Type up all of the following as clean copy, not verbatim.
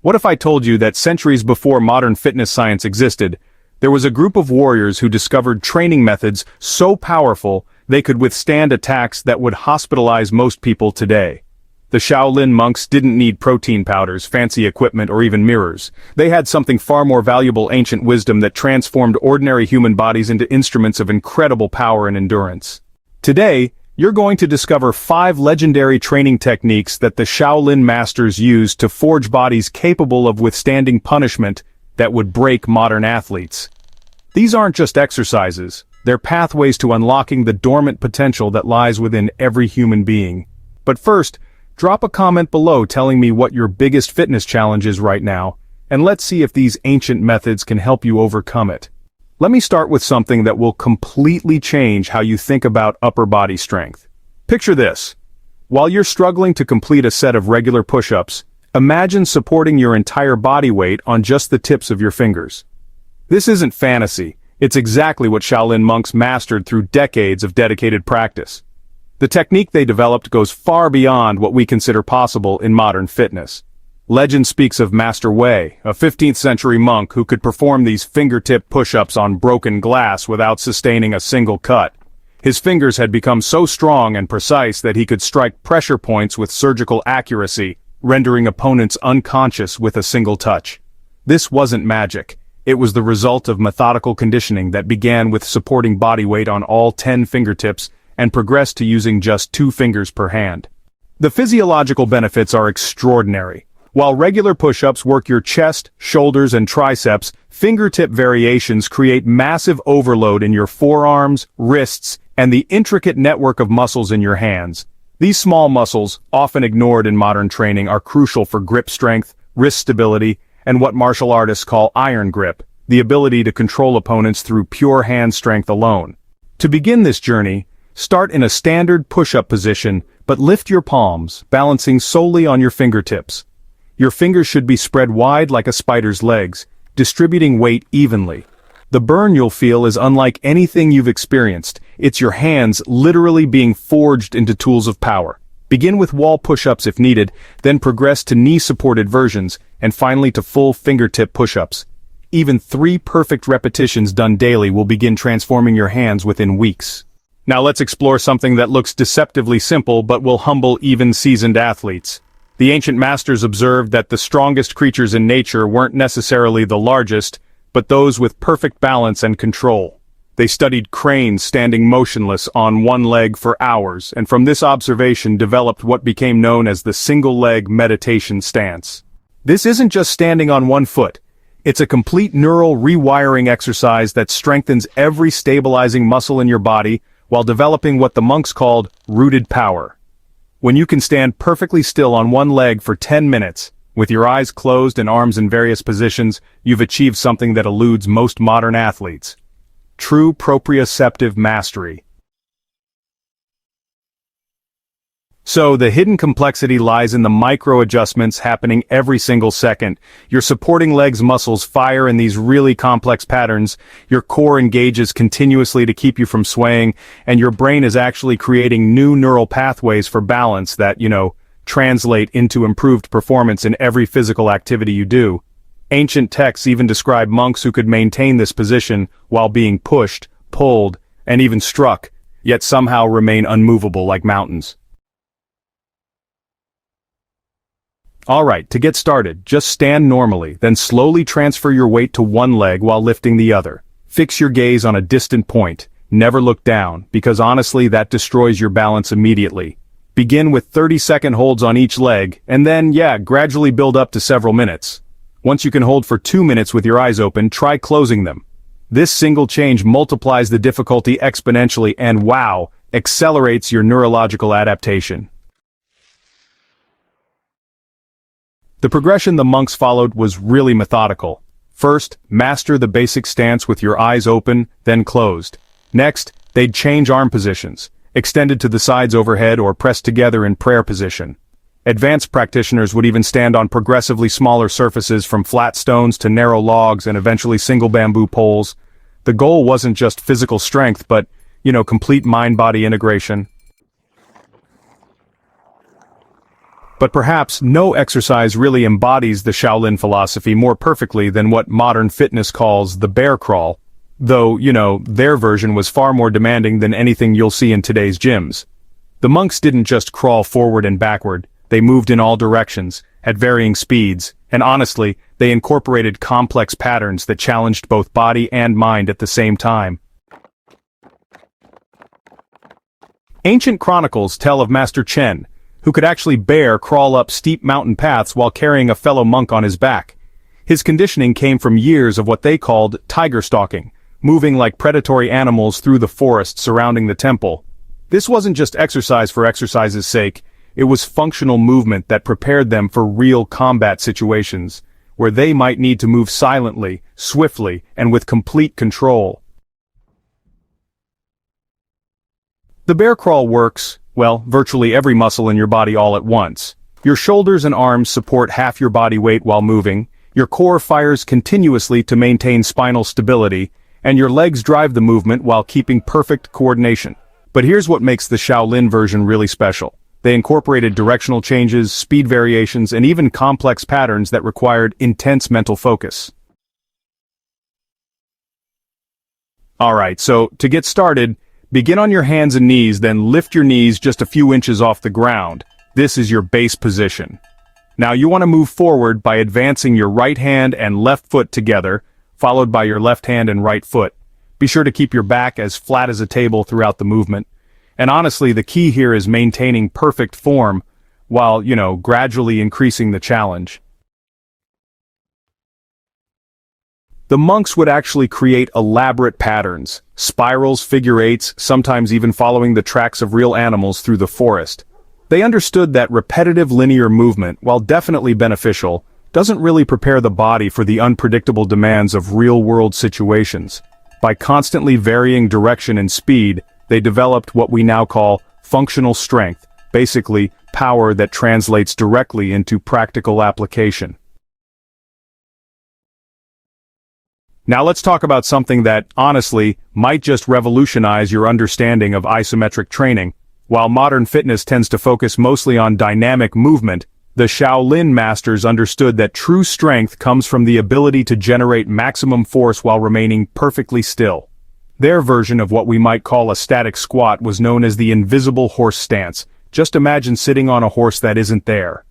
What if I told you that centuries before modern fitness science existed, there was a group of warriors who discovered training methods so powerful they could withstand attacks that would hospitalize most people today? The Shaolin monks didn't need protein powders, fancy equipment, or even mirrors. They had something far more valuable: ancient wisdom that transformed ordinary human bodies into instruments of incredible power and endurance. Today, you're going to discover 5 legendary training techniques that the Shaolin masters used to forge bodies capable of withstanding punishment that would break modern athletes. These aren't just exercises, they're pathways to unlocking the dormant potential that lies within every human being. But first, drop a comment below telling me what your biggest fitness challenge is right now, and let's see if these ancient methods can help you overcome it. Let me start with something that will completely change how you think about upper body strength. Picture this. While you're struggling to complete a set of regular push-ups, imagine supporting your entire body weight on just the tips of your fingers. This isn't fantasy, it's exactly what Shaolin monks mastered through decades of dedicated practice. The technique they developed goes far beyond what we consider possible in modern fitness. Legend speaks of Master Wei, a 15th century monk who could perform these fingertip push-ups on broken glass without sustaining a single cut. His fingers had become so strong and precise that he could strike pressure points with surgical accuracy, rendering opponents unconscious with a single touch. This wasn't magic. It was the result of methodical conditioning that began with supporting body weight on all 10 fingertips and progressed to using just 2 fingers per hand. The physiological benefits are extraordinary. While regular push-ups work your chest, shoulders, and triceps, fingertip variations create massive overload in your forearms, wrists, and the intricate network of muscles in your hands. These small muscles, often ignored in modern training, are crucial for grip strength, wrist stability, and what martial artists call iron grip, the ability to control opponents through pure hand strength alone. To begin this journey, start in a standard push-up position, but lift your palms, balancing solely on your fingertips. Your fingers should be spread wide like a spider's legs, distributing weight evenly. The burn you'll feel is unlike anything you've experienced. It's your hands literally being forged into tools of power. Begin with wall push-ups if needed, then progress to knee-supported versions, and finally to full fingertip push-ups. Even 3 perfect repetitions done daily will begin transforming your hands within weeks. Now let's explore something that looks deceptively simple but will humble even seasoned athletes. The ancient masters observed that the strongest creatures in nature weren't necessarily the largest, but those with perfect balance and control. They studied cranes standing motionless on one leg for hours, and from this observation developed what became known as the single-leg meditation stance. This isn't just standing on one foot. It's a complete neural rewiring exercise that strengthens every stabilizing muscle in your body while developing what the monks called rooted power. When you can stand perfectly still on one leg for 10 minutes, with your eyes closed and arms in various positions, you've achieved something that eludes most modern athletes. True proprioceptive mastery. So, the hidden complexity lies in the micro-adjustments happening every single second. Your supporting legs muscles fire in these really complex patterns, your core engages continuously to keep you from swaying, and your brain is actually creating new neural pathways for balance that, translate into improved performance in every physical activity you do. Ancient texts even describe monks who could maintain this position while being pushed, pulled, and even struck, yet somehow remain unmovable like mountains. Alright, to get started, just stand normally, then slowly transfer your weight to one leg while lifting the other. Fix your gaze on a distant point. Never look down, because honestly that destroys your balance immediately. Begin with 30-second holds on each leg, and then, gradually build up to several minutes. Once you can hold for 2 minutes with your eyes open, try closing them. This single change multiplies the difficulty exponentially and, wow, accelerates your neurological adaptation. The progression the monks followed was really methodical. First, master the basic stance with your eyes open, then closed. Next, they'd change arm positions, extended to the sides overhead or pressed together in prayer position. Advanced practitioners would even stand on progressively smaller surfaces from flat stones to narrow logs and eventually single bamboo poles. The goal wasn't just physical strength, but, complete mind-body integration. But perhaps no exercise really embodies the Shaolin philosophy more perfectly than what modern fitness calls the bear crawl. Though, their version was far more demanding than anything you'll see in today's gyms. The monks didn't just crawl forward and backward, they moved in all directions, at varying speeds, and honestly, they incorporated complex patterns that challenged both body and mind at the same time. Ancient chronicles tell of Master Chen, who could actually crawl up steep mountain paths while carrying a fellow monk on his back. His conditioning came from years of what they called tiger stalking, moving like predatory animals through the forest surrounding the temple. This wasn't just exercise for exercise's sake, it was functional movement that prepared them for real combat situations, where they might need to move silently, swiftly, and with complete control. The bear crawl works, virtually every muscle in your body all at once. Your shoulders and arms support half your body weight while moving, your core fires continuously to maintain spinal stability, and your legs drive the movement while keeping perfect coordination. But here's what makes the Shaolin version really special. They incorporated directional changes, speed variations, and even complex patterns that required intense mental focus. Alright, so to get started, begin on your hands and knees, then lift your knees just a few inches off the ground. This is your base position. Now you want to move forward by advancing your right hand and left foot together, followed by your left hand and right foot. Be sure to keep your back as flat as a table throughout the movement. And honestly, the key here is maintaining perfect form, while, gradually increasing the challenge. The monks would actually create elaborate patterns, spirals, figure eights, sometimes even following the tracks of real animals through the forest. They understood that repetitive linear movement, while definitely beneficial, doesn't really prepare the body for the unpredictable demands of real-world situations. By constantly varying direction and speed, they developed what we now call functional strength, basically power that translates directly into practical application. Now let's talk about something that, honestly, might just revolutionize your understanding of isometric training. While modern fitness tends to focus mostly on dynamic movement, the Shaolin masters understood that true strength comes from the ability to generate maximum force while remaining perfectly still. Their version of what we might call a static squat was known as the invisible horse stance. Just imagine sitting on a horse that isn't there.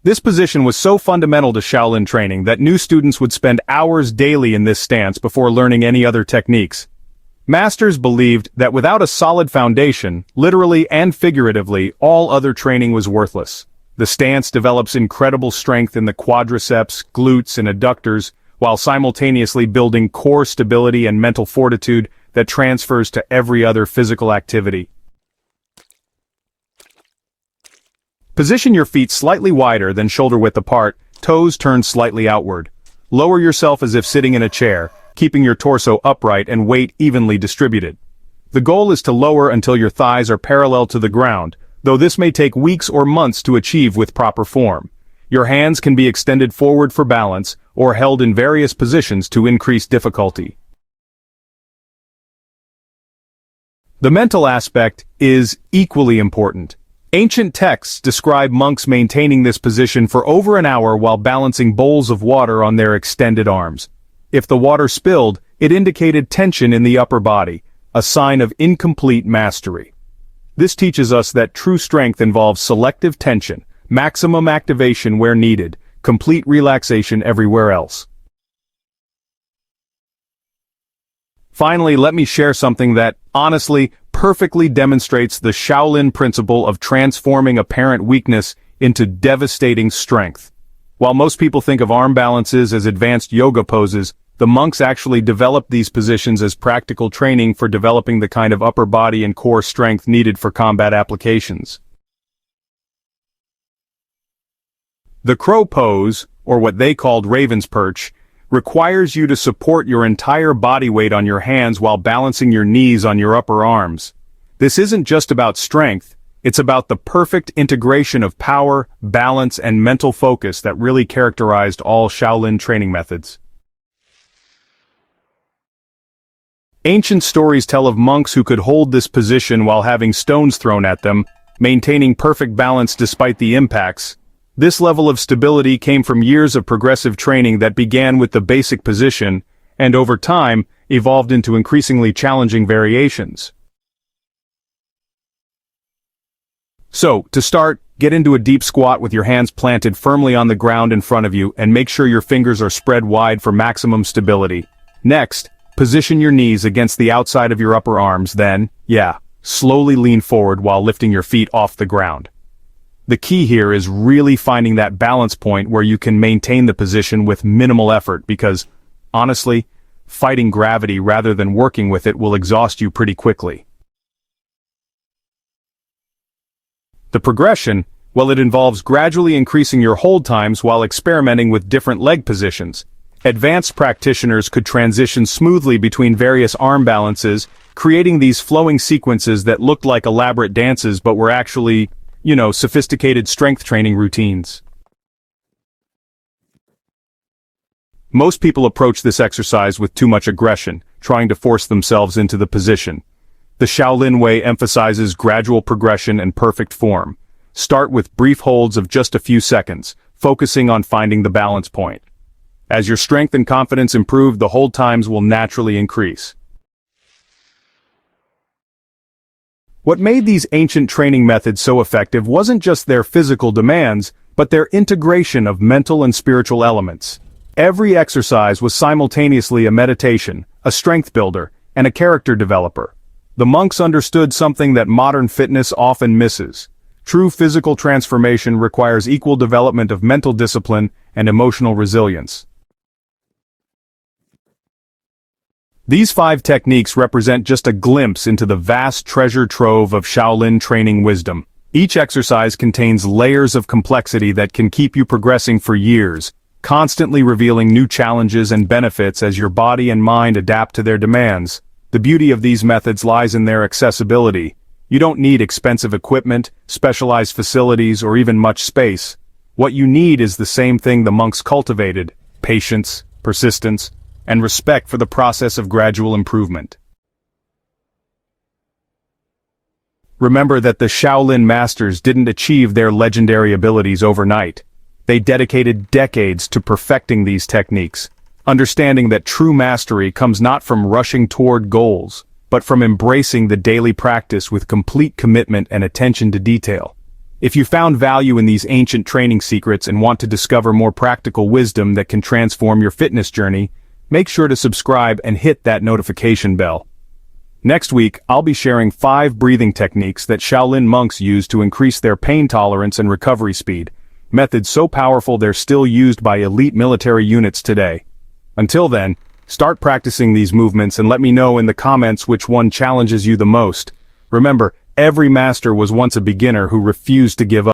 This position was so fundamental to Shaolin training that new students would spend hours daily in this stance before learning any other techniques. Masters believed that without a solid foundation, literally and figuratively, all other training was worthless. The stance develops incredible strength in the quadriceps, glutes, and adductors, while simultaneously building core stability and mental fortitude that transfers to every other physical activity. Position your feet slightly wider than shoulder width apart, toes turned slightly outward. Lower yourself as if sitting in a chair, keeping your torso upright and weight evenly distributed. The goal is to lower until your thighs are parallel to the ground, though this may take weeks or months to achieve with proper form. Your hands can be extended forward for balance, or held in various positions to increase difficulty. The mental aspect is equally important. Ancient texts describe monks maintaining this position for over an hour while balancing bowls of water on their extended arms. If the water spilled, it indicated tension in the upper body, a sign of incomplete mastery. This teaches us that true strength involves selective tension, maximum activation where needed, complete relaxation everywhere else. Finally, let me share something that, honestly, perfectly demonstrates the Shaolin principle of transforming apparent weakness into devastating strength. While most people think of arm balances as advanced yoga poses, the monks actually developed these positions as practical training for developing the kind of upper body and core strength needed for combat applications. The crow pose, or what they called raven's perch, requires you to support your entire body weight on your hands while balancing your knees on your upper arms. This isn't just about strength, it's about the perfect integration of power, balance, and mental focus that really characterized all Shaolin training methods. Ancient stories tell of monks who could hold this position while having stones thrown at them, maintaining perfect balance despite the impacts. This level of stability came from years of progressive training that began with the basic position, and over time, evolved into increasingly challenging variations. So, to start, get into a deep squat with your hands planted firmly on the ground in front of you and make sure your fingers are spread wide for maximum stability. Next, position your knees against the outside of your upper arms, then, slowly lean forward while lifting your feet off the ground. The key here is really finding that balance point where you can maintain the position with minimal effort because, honestly, fighting gravity rather than working with it will exhaust you pretty quickly. The progression, well, it involves gradually increasing your hold times while experimenting with different leg positions. Advanced practitioners could transition smoothly between various arm balances, creating these flowing sequences that looked like elaborate dances but were actually, sophisticated strength training routines. Most people approach this exercise with too much aggression, trying to force themselves into the position. The Shaolin way emphasizes gradual progression and perfect form. Start with brief holds of just a few seconds, focusing on finding the balance point. As your strength and confidence improve, the hold times will naturally increase. What made these ancient training methods so effective wasn't just their physical demands, but their integration of mental and spiritual elements. Every exercise was simultaneously a meditation, a strength builder, and a character developer. The monks understood something that modern fitness often misses. True physical transformation requires equal development of mental discipline and emotional resilience. These 5 techniques represent just a glimpse into the vast treasure trove of Shaolin training wisdom. Each exercise contains layers of complexity that can keep you progressing for years, constantly revealing new challenges and benefits as your body and mind adapt to their demands. The beauty of these methods lies in their accessibility. You don't need expensive equipment, specialized facilities, or even much space. What you need is the same thing the monks cultivated: patience, persistence, and respect for the process of gradual improvement. Remember that the Shaolin masters didn't achieve their legendary abilities overnight. They dedicated decades to perfecting these techniques, understanding that true mastery comes not from rushing toward goals, but from embracing the daily practice with complete commitment and attention to detail. If you found value in these ancient training secrets and want to discover more practical wisdom that can transform your fitness journey, make sure to subscribe and hit that notification bell. Next week, I'll be sharing 5 breathing techniques that Shaolin monks use to increase their pain tolerance and recovery speed, methods so powerful they're still used by elite military units today. Until then, start practicing these movements and let me know in the comments which one challenges you the most. Remember, every master was once a beginner who refused to give up.